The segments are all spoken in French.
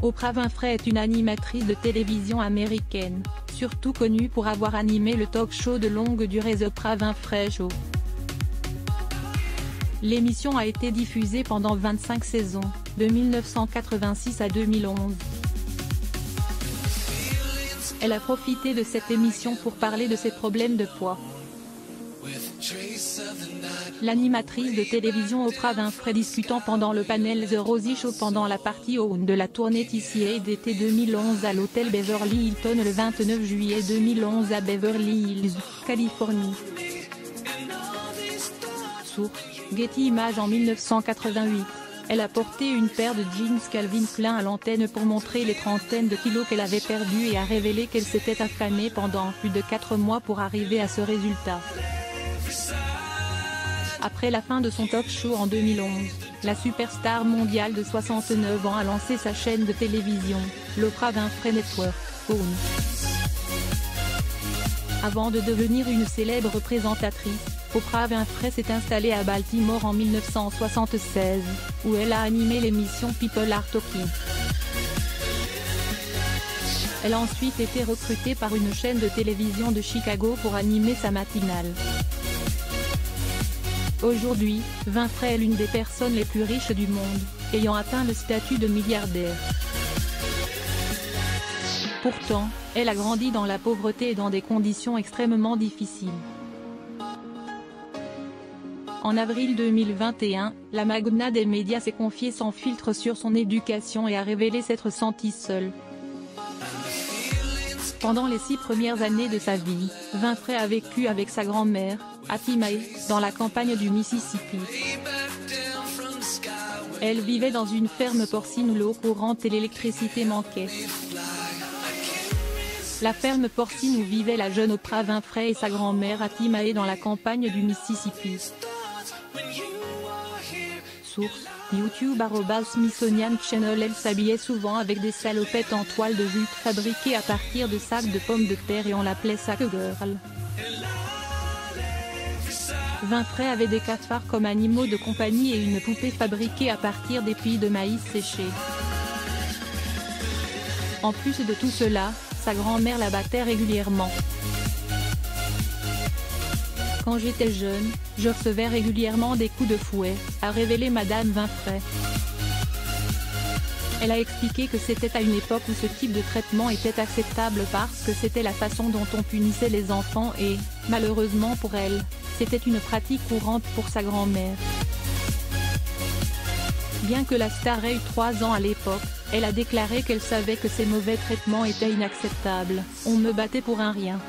Oprah Winfrey est une animatrice de télévision américaine, surtout connue pour avoir animé le talk-show de longue durée The Oprah Winfrey Show. L'émission a été diffusée pendant 25 saisons, de 1986 à 2011. Elle a profité de cette émission pour parler de ses problèmes de poids. L'animatrice de télévision Oprah Winfrey discutant pendant le panel The Rosie Show pendant la partie 1 de la tournée TCA d'été 2011 à l'hôtel Beverly Hilton le 29 juillet 2011 à Beverly Hills, Californie. Source: Getty Images. En 1988, elle a porté une paire de jeans Calvin Klein à l'antenne pour montrer les trentaines de kilos qu'elle avait perdus et a révélé qu'elle s'était affamée pendant plus de 4 mois pour arriver à ce résultat. Après la fin de son talk show en 2011, la superstar mondiale de 69 ans a lancé sa chaîne de télévision, l'Oprah Winfrey Network, OWN. Avant de devenir une célèbre présentatrice, Oprah Winfrey s'est installée à Baltimore en 1976, où elle a animé l'émission People Are Talking. Elle a ensuite été recrutée par une chaîne de télévision de Chicago pour animer sa matinale. Aujourd'hui, Winfrey est l'une des personnes les plus riches du monde, ayant atteint le statut de milliardaire. Pourtant, elle a grandi dans la pauvreté et dans des conditions extrêmement difficiles. En avril 2021, la magnat des médias s'est confiée sans filtre sur son éducation et a révélé s'être sentie seule. Pendant les 6 premières années de sa vie, Winfrey a vécu avec sa grand-mère, Hattie Mae, dans la campagne du Mississippi. Elle vivait dans une ferme porcine où l'eau courante et l'électricité manquaient. La ferme porcine où vivait la jeune Oprah Winfrey et sa grand-mère Hattie Mae dans la campagne du Mississippi. Source: YouTube @Smithsonian Channel. Elle s'habillait souvent avec des salopettes en toile de jute fabriquées à partir de sacs de pommes de terre et on l'appelait Sack Girl. Winfrey avait des cafards comme animaux de compagnie et une poupée fabriquée à partir d'épis de maïs séchés. En plus de tout cela, sa grand-mère la battait régulièrement. Quand j'étais jeune, je recevais régulièrement des coups de fouet, a révélé Madame Winfrey. Elle a expliqué que c'était à une époque où ce type de traitement était acceptable parce que c'était la façon dont on punissait les enfants et, malheureusement pour elle, c'était une pratique courante pour sa grand-mère. Bien que la star ait eu 3 ans à l'époque, elle a déclaré qu'elle savait que ces mauvais traitements étaient inacceptables. On me battait pour un rien.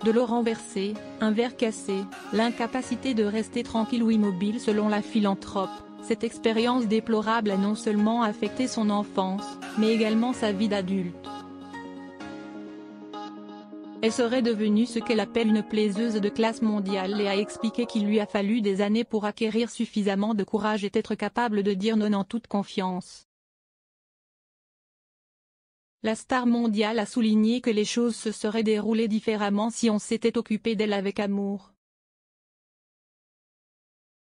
De l'eau renversée, un verre cassé, l'incapacité de rester tranquille ou immobile selon la philanthrope, cette expérience déplorable a non seulement affecté son enfance, mais également sa vie d'adulte. Elle serait devenue ce qu'elle appelle une plaiseuse de classe mondiale et a expliqué qu'il lui a fallu des années pour acquérir suffisamment de courage et être capable de dire non en toute confiance. La star mondiale a souligné que les choses se seraient déroulées différemment si on s'était occupé d'elle avec amour.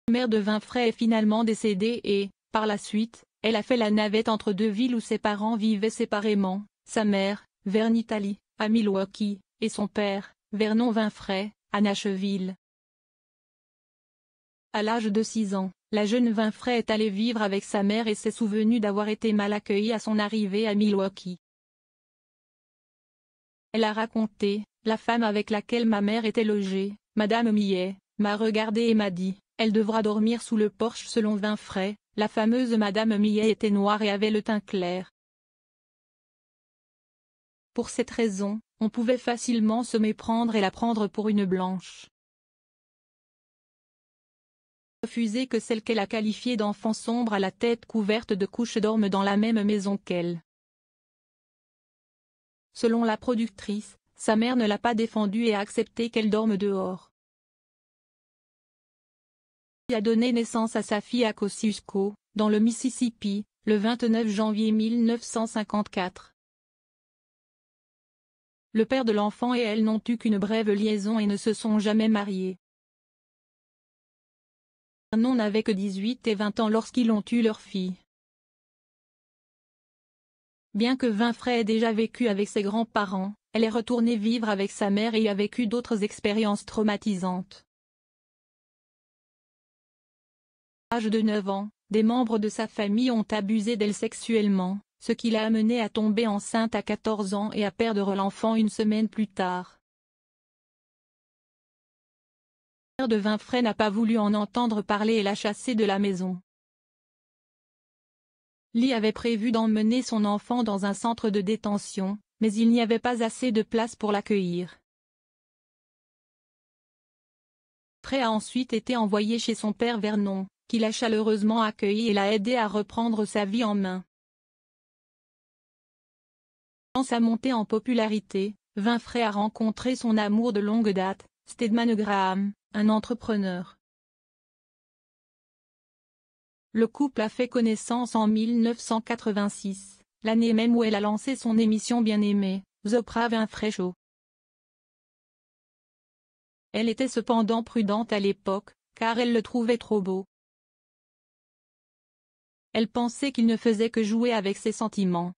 La mère de Winfrey est finalement décédée et, par la suite, elle a fait la navette entre 2 villes où ses parents vivaient séparément, sa mère, vers Italie, à Milwaukee, et son père, Vernon Winfrey, à Nashville. À l'âge de 6 ans, la jeune Winfrey est allée vivre avec sa mère et s'est souvenue d'avoir été mal accueillie à son arrivée à Milwaukee. Elle a raconté: la femme avec laquelle ma mère était logée, Madame Millet, m'a regardée et m'a dit, elle devra dormir sous le porche. Selon Winfrey, la fameuse Madame Millet était noire et avait le teint clair. Pour cette raison, on pouvait facilement se méprendre et la prendre pour une blanche. Refuser que celle qu'elle a qualifiée d'enfant sombre à la tête couverte de couches dorme dans la même maison qu'elle. Selon la productrice, sa mère ne l'a pas défendue et a accepté qu'elle dorme dehors. Elle a donné naissance à sa fille à Kosciuszko, dans le Mississippi, le 29 janvier 1954. Le père de l'enfant et elle n'ont eu qu'une brève liaison et ne se sont jamais mariés. Vernon n'avait que 18 et 20 ans lorsqu'ils ont eu leur fille. Bien que Winfrey ait déjà vécu avec ses grands-parents, elle est retournée vivre avec sa mère et y a vécu d'autres expériences traumatisantes. À l'âge de 9 ans, des membres de sa famille ont abusé d'elle sexuellement, ce qui l'a amenée à tomber enceinte à 14 ans et à perdre l'enfant une semaine plus tard. Le père de Winfrey n'a pas voulu en entendre parler et l'a chassée de la maison. Lee avait prévu d'emmener son enfant dans un centre de détention, mais il n'y avait pas assez de place pour l'accueillir. Winfrey a ensuite été envoyé chez son père Vernon, qui l'a chaleureusement accueilli et l'a aidé à reprendre sa vie en main. Dans sa montée en popularité, Winfrey a rencontré son amour de longue date, Stedman Graham, un entrepreneur. Le couple a fait connaissance en 1986, l'année même où elle a lancé son émission bien-aimée, The Oprah Winfrey Show. Elle était cependant prudente à l'époque, car elle le trouvait trop beau. Elle pensait qu'il ne faisait que jouer avec ses sentiments.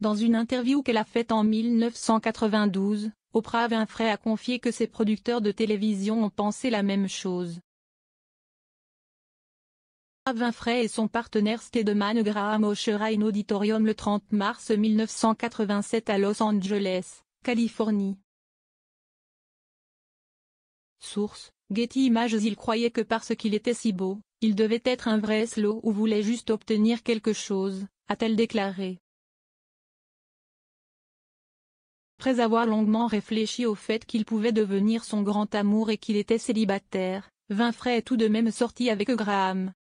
Dans une interview qu'elle a faite en 1992, Oprah Winfrey a confié que ses producteurs de télévision ont pensé la même chose. Winfrey et son partenaire Stedman Graham au Shrine Auditorium le 30 mars 1987 à Los Angeles, Californie. Source: Getty Images. Il croyait que parce qu'il était si beau, il devait être un vrai slow ou voulait juste obtenir quelque chose, a-t-elle déclaré. Après avoir longuement réfléchi au fait qu'il pouvait devenir son grand amour et qu'il était célibataire, Winfrey est tout de même sorti avec Graham.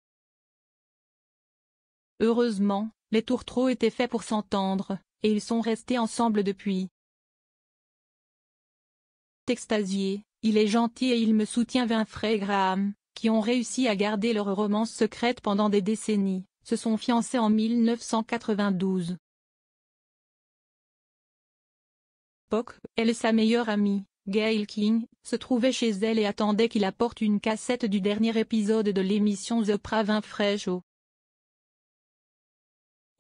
Heureusement, les tourtereaux étaient faits pour s'entendre, et ils sont restés ensemble depuis. Extasié, il est gentil et il me soutient. Winfrey et Graham, qui ont réussi à garder leur romance secrète pendant des décennies, se sont fiancés en 1992. Elle et sa meilleure amie, Gayle King, se trouvaient chez elle et attendaient qu'il apporte une cassette du dernier épisode de l'émission The Oprah Winfrey Show.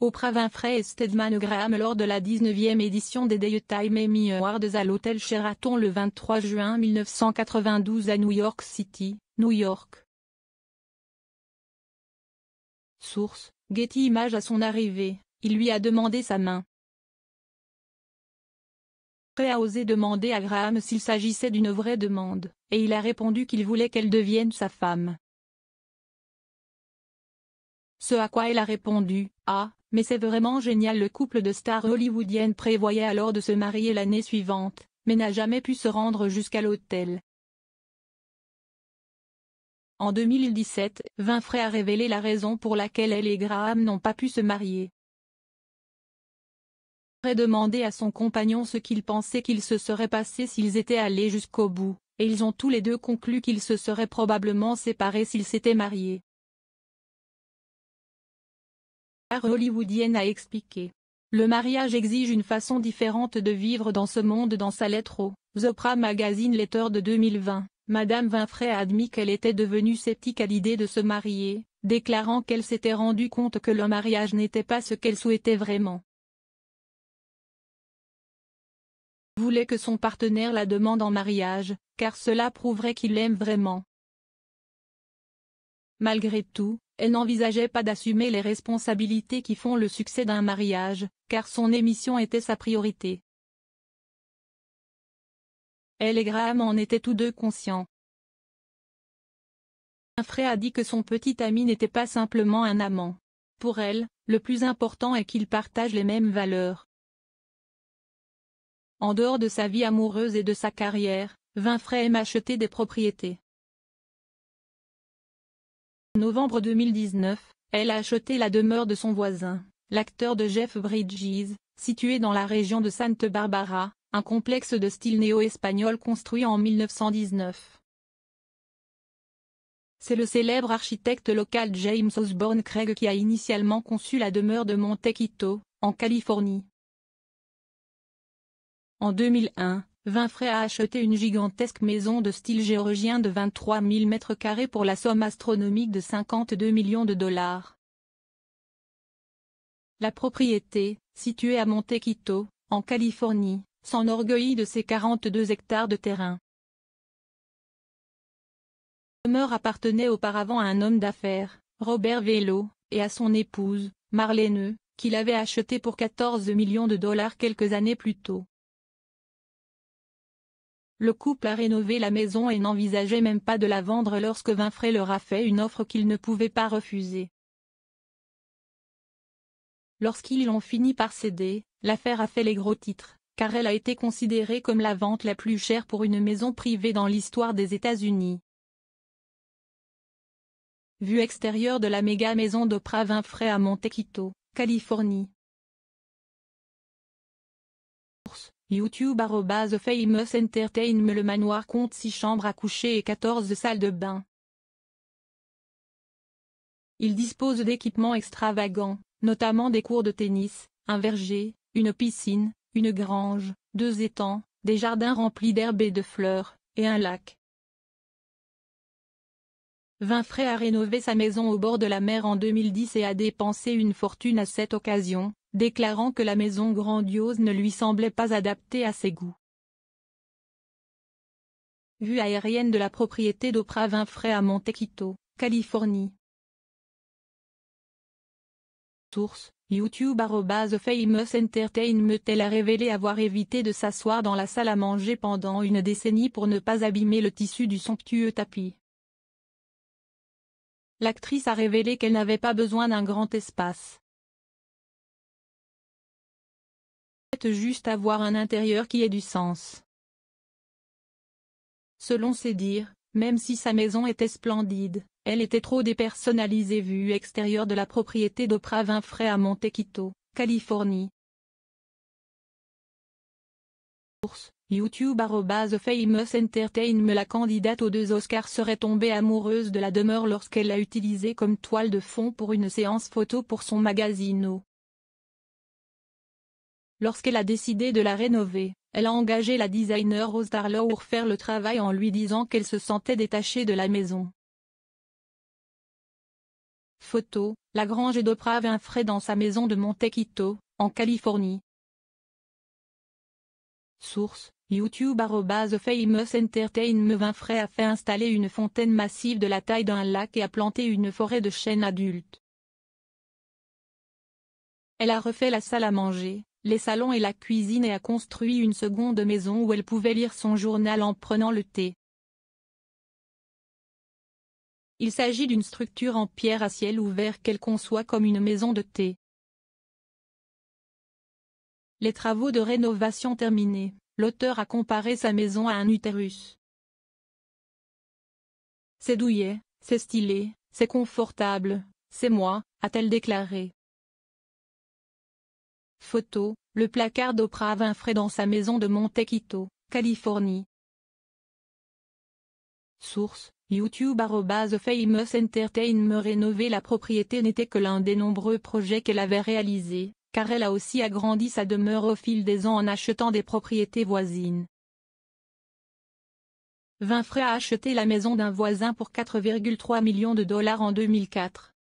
Oprah Winfrey et Stedman Graham lors de la 19e édition des Daytime Emmy Awards à l'hôtel Sheraton le 23 juin 1992 à New York City, New York. Source: Getty Images. À son arrivée, il lui a demandé sa main. Winfrey a osé demander à Graham s'il s'agissait d'une vraie demande, et il a répondu qu'il voulait qu'elle devienne sa femme. Ce à quoi elle a répondu: ah, mais c'est vraiment génial. Le couple de stars hollywoodiennes prévoyait alors de se marier l'année suivante, mais n'a jamais pu se rendre jusqu'à l'hôtel. En 2017, Winfrey a révélé la raison pour laquelle elle et Graham n'ont pas pu se marier. Winfrey a demandé à son compagnon ce qu'il pensait qu'il se serait passé s'ils étaient allés jusqu'au bout, et ils ont tous les deux conclu qu'ils se seraient probablement séparés s'ils s'étaient mariés. La star hollywoodienne a expliqué: le mariage exige une façon différente de vivre dans ce monde. Dans sa lettre au The Oprah Magazine Letter de 2020, Madame Winfrey a admis qu'elle était devenue sceptique à l'idée de se marier, déclarant qu'elle s'était rendue compte que le mariage n'était pas ce qu'elle souhaitait vraiment. Elle voulait que son partenaire la demande en mariage, car cela prouverait qu'il l'aime vraiment. Malgré tout, elle n'envisageait pas d'assumer les responsabilités qui font le succès d'un mariage, car son émission était sa priorité. Elle et Graham en étaient tous deux conscients. Winfrey a dit que son petit ami n'était pas simplement un amant. Pour elle, le plus important est qu'il partage les mêmes valeurs. En dehors de sa vie amoureuse et de sa carrière, Winfrey aime acheter des propriétés. En novembre 2019, elle a acheté la demeure de son voisin, l'acteur de Jeff Bridges, situé dans la région de Santa Barbara, un complexe de style néo-espagnol construit en 1919. C'est le célèbre architecte local James Osborne Craig qui a initialement conçu la demeure de Montecito, en Californie. En 2001, Winfrey a acheté une gigantesque maison de style géorgien de 23 000 m² pour la somme astronomique de 52 millions de dollars. La propriété, située à Montequito, en Californie, s'enorgueillit de ses 42 hectares de terrain. La demeure appartenait auparavant à un homme d'affaires, Robert Velo, et à son épouse, Marlene, qu'il avait achetée pour 14 millions de dollars quelques années plus tôt. Le couple a rénové la maison et n'envisageait même pas de la vendre lorsque Winfrey leur a fait une offre qu'ils ne pouvaient pas refuser. Lorsqu'ils ont fini par céder, l'affaire a fait les gros titres, car elle a été considérée comme la vente la plus chère pour une maison privée dans l'histoire des États-Unis. Vue extérieure de la méga maison d'Oprah Winfrey à Montequito, Californie. YouTube @Famous Entertainment. Le manoir compte 6 chambres à coucher et 14 salles de bain. Il dispose d'équipements extravagants, notamment des cours de tennis, un verger, une piscine, une grange, 2 étangs, des jardins remplis d'herbes et de fleurs, et un lac. Winfrey a rénové sa maison au bord de la mer en 2010 et a dépensé une fortune à cette occasion, déclarant que la maison grandiose ne lui semblait pas adaptée à ses goûts. Vue aérienne de la propriété d'Oprah Winfrey à Montequito, Californie. Source, YouTube @Famous Entertainment. Elle a révélé avoir évité de s'asseoir dans la salle à manger pendant une décennie pour ne pas abîmer le tissu du somptueux tapis. L'actrice a révélé qu'elle n'avait pas besoin d'un grand espace. Juste avoir un intérieur qui ait du sens. Selon ses dires, même si sa maison était splendide, elle était trop dépersonnalisée. Vue extérieure de la propriété d'Oprah Winfrey à Montequito, Californie. Source, YouTube @Famous Entertainment. La candidate aux 2 Oscars serait tombée amoureuse de la demeure lorsqu'elle l'a utilisée comme toile de fond pour une séance photo pour son magazine O. Lorsqu'elle a décidé de la rénover, elle a engagé la designer Rose Darlow pour faire le travail en lui disant qu'elle se sentait détachée de la maison. Photo, la grange d'Oprah Winfrey dans sa maison de Montequito, en Californie. Source, YouTube @Famous Entertainment. Winfrey a fait installer une fontaine massive de la taille d'un lac et a planté une forêt de chênes adultes. Elle a refait la salle à manger, les salons et la cuisine et a construit une seconde maison où elle pouvait lire son journal en prenant le thé. Il s'agit d'une structure en pierre à ciel ouvert qu'elle conçoit comme une maison de thé. Les travaux de rénovation terminés, l'auteur a comparé sa maison à un utérus. C'est douillet, c'est stylé, c'est confortable, c'est moi, a-t-elle déclaré. Photo, le placard d'Oprah Winfrey dans sa maison de Montequito, Californie. Source, YouTube @Famous Entertainment. Rénover la propriété n'était que l'un des nombreux projets qu'elle avait réalisés, car elle a aussi agrandi sa demeure au fil des ans en achetant des propriétés voisines. Winfrey a acheté la maison d'un voisin pour 4,3 millions de dollars en 2004.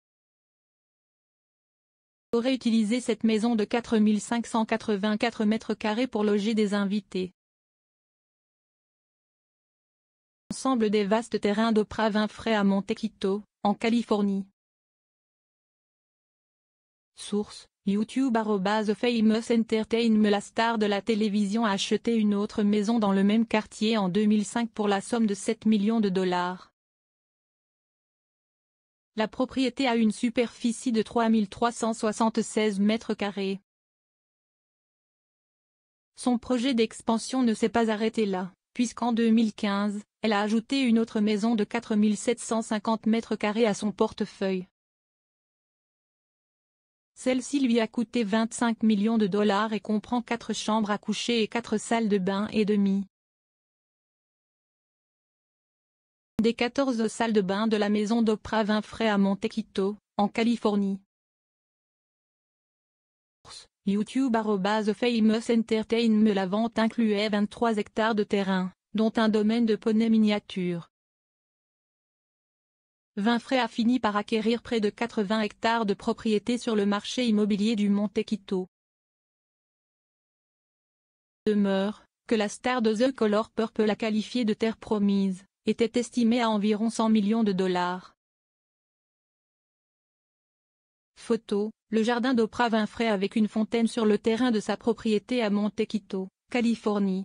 Aurait utilisé cette maison de 4584 mètres carrés pour loger des invités. Ensemble des vastes terrains d'Oprah Winfrey à Montequito, en Californie. Source, YouTube @Famous Entertainment. La star de la télévision a acheté une autre maison dans le même quartier en 2005 pour la somme de 7 millions de dollars. La propriété a une superficie de 3376 mètres carrés. Son projet d'expansion ne s'est pas arrêté là, puisqu'en 2015, elle a ajouté une autre maison de 4750 mètres carrés à son portefeuille. Celle-ci lui a coûté 25 millions de dollars et comprend 4 chambres à coucher et 4 salles de bain et demie. Des 14 salles de bain de la maison d'Oprah Winfrey à Montequito, en Californie. YouTube @Famous Entertainment. La vente incluait 23 hectares de terrain, dont un domaine de poney miniature. Winfrey a fini par acquérir près de 80 hectares de propriété sur le marché immobilier du Monte Quito. Demeure, que la star de The Color Purple a qualifiée de terre promise, était estimée à environ 100 millions de dollars. Photo, le jardin d'Oprah Winfrey avec une fontaine sur le terrain de sa propriété à Monte Quito, Californie.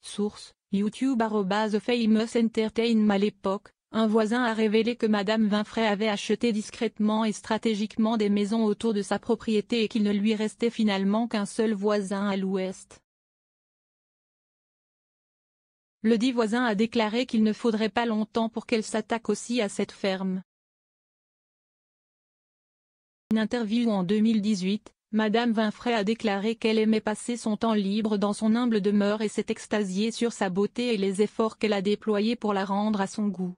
Source, YouTube @Famous Entertainment. À l'époque, un voisin a révélé que Madame Winfrey avait acheté discrètement et stratégiquement des maisons autour de sa propriété et qu'il ne lui restait finalement qu'un seul voisin à l'ouest. Le dit voisin a déclaré qu'il ne faudrait pas longtemps pour qu'elle s'attaque aussi à cette ferme. Une interview en 2018, Madame Winfrey a déclaré qu'elle aimait passer son temps libre dans son humble demeure et s'est extasiée sur sa beauté et les efforts qu'elle a déployés pour la rendre à son goût.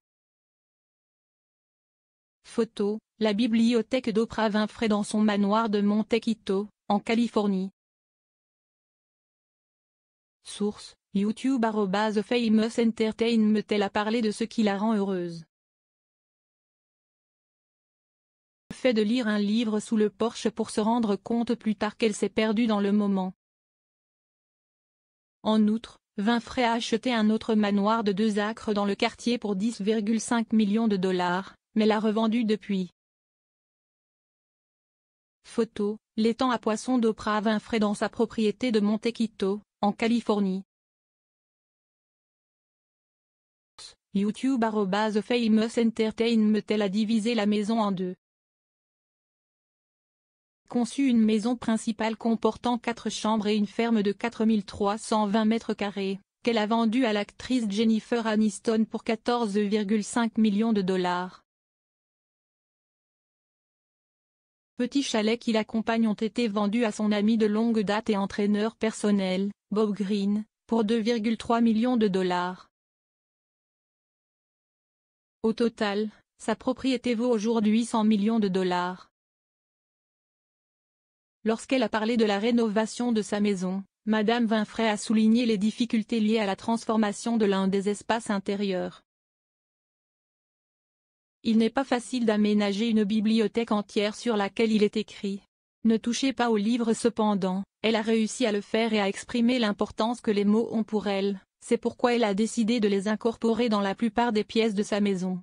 Photo, la bibliothèque d'Oprah Winfrey dans son manoir de Monte Quito, en Californie. Source, YouTube @Famous Entertainment. Elle a parlé de ce qui la rend heureuse. Le fait de lire un livre sous le porche pour se rendre compte plus tard qu'elle s'est perdue dans le moment. En outre, Winfrey a acheté un autre manoir de 2 acres dans le quartier pour 10,5 millions de dollars, mais l'a revendu depuis. Photo, l'étang à poissons d'Oprah Winfrey dans sa propriété de Monte Quito, en Californie. YouTube @Famous Entertainment. Elle a divisé la maison en deux. Conçu une maison principale comportant 4 chambres et une ferme de 4320 mètres carrés, qu'elle a vendue à l'actrice Jennifer Aniston pour 14,5 millions de dollars. Petits chalets qui l'accompagnent ont été vendus à son ami de longue date et entraîneur personnel, Bob Green, pour 2,3 millions de dollars. Au total, sa propriété vaut aujourd'hui 100 millions de dollars. Lorsqu'elle a parlé de la rénovation de sa maison, Madame Winfrey a souligné les difficultés liées à la transformation de l'un des espaces intérieurs. Il n'est pas facile d'aménager une bibliothèque entière sur laquelle il est écrit « Ne touchez pas aux livres ». Cependant, elle a réussi à le faire et à exprimer l'importance que les mots ont pour elle, c'est pourquoi elle a décidé de les incorporer dans la plupart des pièces de sa maison.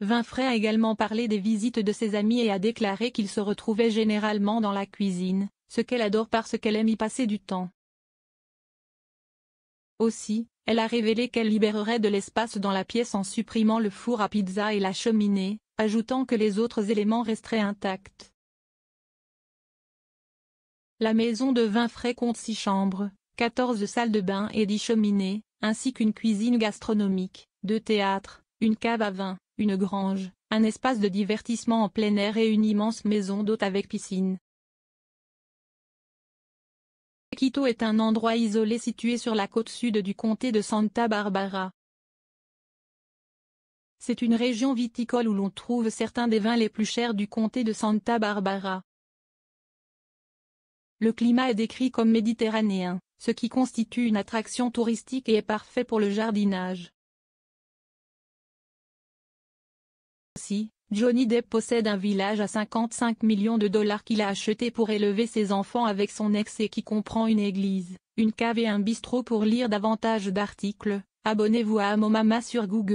Winfrey a également parlé des visites de ses amis et a déclaré qu'ils se retrouvaient généralement dans la cuisine, ce qu'elle adore parce qu'elle aime y passer du temps. Aussi, elle a révélé qu'elle libérerait de l'espace dans la pièce en supprimant le four à pizza et la cheminée, ajoutant que les autres éléments resteraient intacts. La maison de Winfrey compte 6 chambres, 14 salles de bain et 10 cheminées, ainsi qu'une cuisine gastronomique, 2 théâtres, une cave à vin, une grange, un espace de divertissement en plein air et une immense maison d'hôte avec piscine. Quito est un endroit isolé situé sur la côte sud du comté de Santa Barbara. C'est une région viticole où l'on trouve certains des vins les plus chers du comté de Santa Barbara. Le climat est décrit comme méditerranéen, ce qui constitue une attraction touristique et est parfait pour le jardinage. Aussi, Johnny Depp possède un village à 55 millions de dollars qu'il a acheté pour élever ses enfants avec son ex et qui comprend une église, une cave et un bistrot. Pour lire davantage d'articles, abonnez-vous à Amomama sur Google.